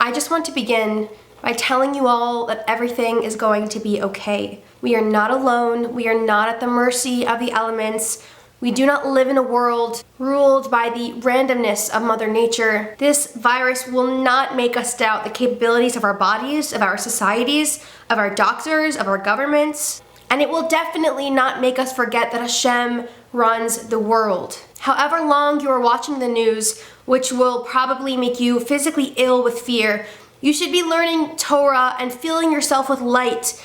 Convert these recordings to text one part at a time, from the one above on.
I just want to begin by telling you all that everything is going to be okay. We are not alone. We are not at the mercy of the elements. We do not live in a world ruled by the randomness of Mother Nature. This virus will not make us doubt the capabilities of our bodies, of our societies, of our doctors, of our governments. And it will definitely not make us forget that Hashem runs the world. However long you are watching the news, which will probably make you physically ill with fear, you should be learning Torah and filling yourself with light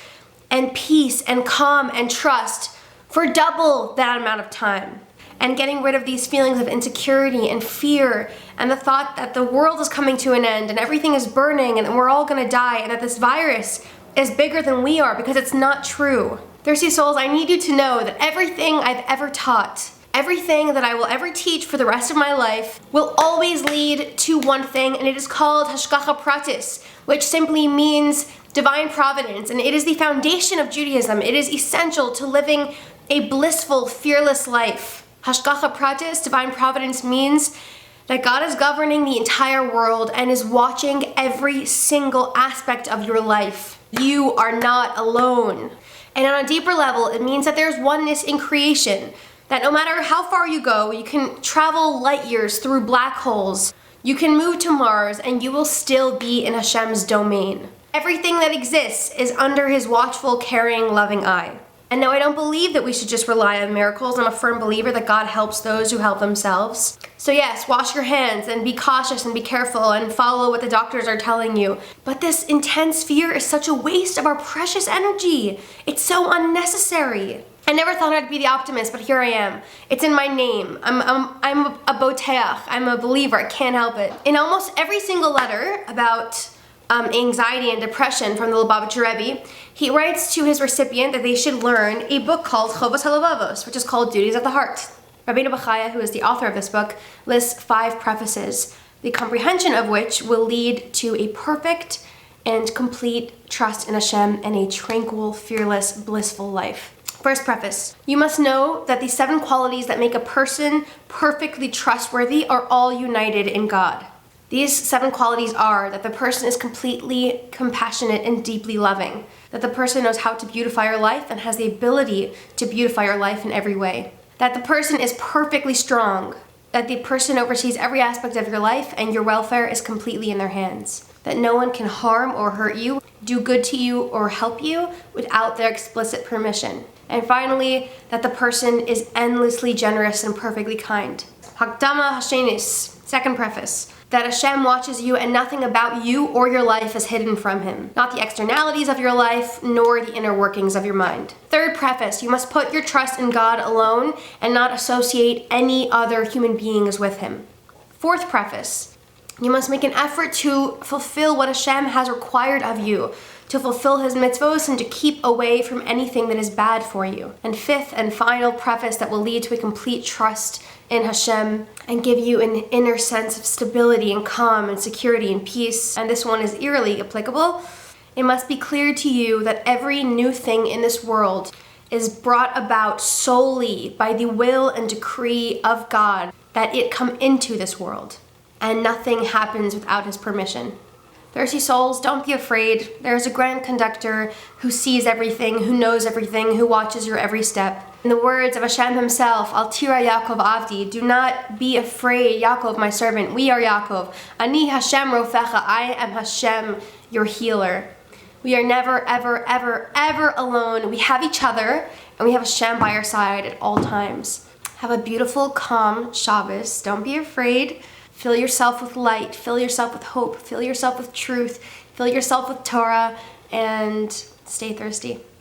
and peace and calm and trust for double that amount of time. And getting rid of these feelings of insecurity and fear and the thought that the world is coming to an end and everything is burning and we're all gonna die and that this virus is bigger than we are, because it's not true. Thirsty souls, I need you to know that everything I've ever taught, everything that I will ever teach for the rest of my life will always lead to one thing, and it is called Hashgacha Pratis, which simply means divine providence, and it is the foundation of Judaism. It is essential to living a blissful, fearless life. Hashgacha Pratis, divine providence, means that God is governing the entire world and is watching every single aspect of your life. You are not alone. And on a deeper level, it means that there's oneness in creation, that no matter how far you go, you can travel light years through black holes, you can move to Mars, and you will still be in Hashem's domain. Everything that exists is under His watchful, caring, loving eye. And no, I don't believe that we should just rely on miracles. I'm a firm believer that God helps those who help themselves. So yes, wash your hands and be cautious and be careful and follow what the doctors are telling you. But this intense fear is such a waste of our precious energy. It's so unnecessary. I never thought I'd be the optimist, but here I am. It's in my name. I'm a boteach. I'm a believer. I can't help it. In almost every single letter about anxiety and depression from the Lubavitcher Rebbe, he writes to his recipient that they should learn a book called Chovos HaLevavos, which is called Duties of the Heart. Rabbeinu Bachaya, who is the author of this book, lists 5 prefaces, the comprehension of which will lead to a perfect and complete trust in Hashem and a tranquil, fearless, blissful life. First preface, you must know that the 7 qualities that make a person perfectly trustworthy are all united in God. These 7 qualities are that the person is completely compassionate and deeply loving, that the person knows how to beautify your life and has the ability to beautify your life in every way, that the person is perfectly strong, that the person oversees every aspect of your life and your welfare is completely in their hands, that no one can harm or hurt you, do good to you, or help you without their explicit permission. And finally, that the person is endlessly generous and perfectly kind. Hakdama Hashenis, second preface, that Hashem watches you and nothing about you or your life is hidden from Him, not the externalities of your life, nor the inner workings of your mind. Third preface, you must put your trust in God alone and not associate any other human beings with Him. Fourth preface, you must make an effort to fulfill what Hashem has required of you, to fulfill His mitzvos and to keep away from anything that is bad for you. And fifth and final preface that will lead to a complete trust in Hashem and give you an inner sense of stability and calm and security and peace, and this one is eerily applicable. It must be clear to you that every new thing in this world is brought about solely by the will and decree of God that it come into this world, and nothing happens without His permission. Thirsty souls, don't be afraid. There is a grand conductor who sees everything, who knows everything, who watches your every step. In the words of Hashem Himself, Al Tira Yaakov Avdi, do not be afraid, Yaakov, my servant. We are Yaakov. Ani Hashem Rofecha, I am Hashem, your healer. We are never, ever, ever, ever alone. We have each other, and we have Hashem by our side at all times. Have a beautiful, calm Shabbos. Don't be afraid. Fill yourself with light, fill yourself with hope, fill yourself with truth, fill yourself with Torah, and stay thirsty.